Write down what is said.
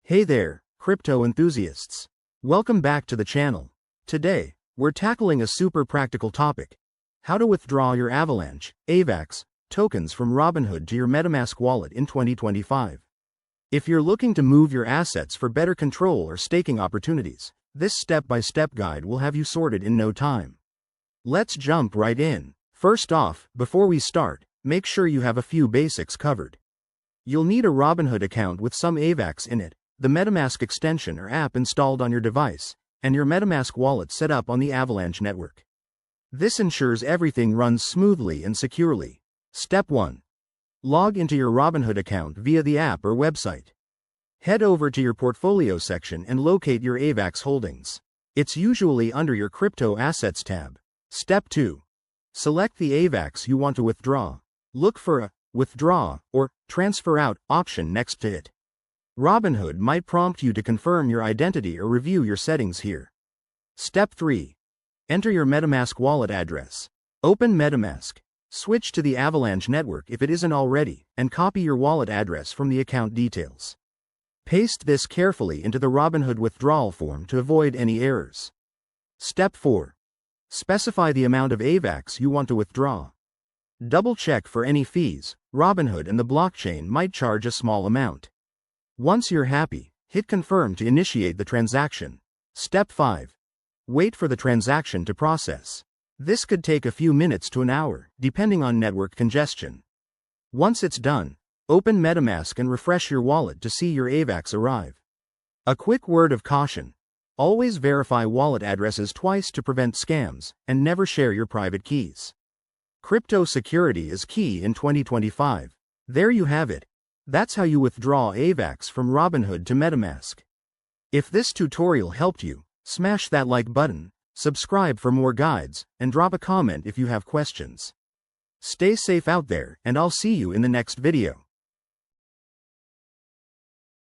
Hey there, crypto enthusiasts. Welcome back to the channel. Today, we're tackling a super practical topic: how to withdraw your Avalanche, AVAX, tokens from Robinhood to your Metamask wallet in 2025. If you're looking to move your assets for better control or staking opportunities, this step-by-step guide will have you sorted in no time. Let's jump right in. First off, before we start, make sure you have a few basics covered. You'll need a Robinhood account with some AVAX in it, the Metamask extension or app installed on your device, and your Metamask wallet set up on the Avalanche network. This ensures everything runs smoothly and securely. Step 1. Log into your Robinhood account via the app or website. Head over to your portfolio section and locate your AVAX holdings. It's usually under your Crypto Assets tab. Step 2. Select the AVAX you want to withdraw. Look for a Withdraw or Transfer Out option next to it. Robinhood might prompt you to confirm your identity or review your settings here. Step 3. Enter your Metamask wallet address. Open Metamask. Switch to the Avalanche network if it isn't already, and copy your wallet address from the account details. Paste this carefully into the Robinhood withdrawal form to avoid any errors. Step 4. Specify the amount of AVAX you want to withdraw. Double-check for any fees. Robinhood and the blockchain might charge a small amount. Once you're happy, hit confirm to initiate the transaction. Step 5. Wait for the transaction to process. This could take a few minutes to an hour, depending on network congestion. Once it's done, open Metamask and refresh your wallet to see your AVAX arrive. A quick word of caution: always verify wallet addresses twice to prevent scams, and never share your private keys. Crypto security is key in 2025. There you have it. That's how you withdraw AVAX from Robinhood to Metamask. If this tutorial helped you, smash that like button, subscribe for more guides, and drop a comment if you have questions. Stay safe out there, and I'll see you in the next video.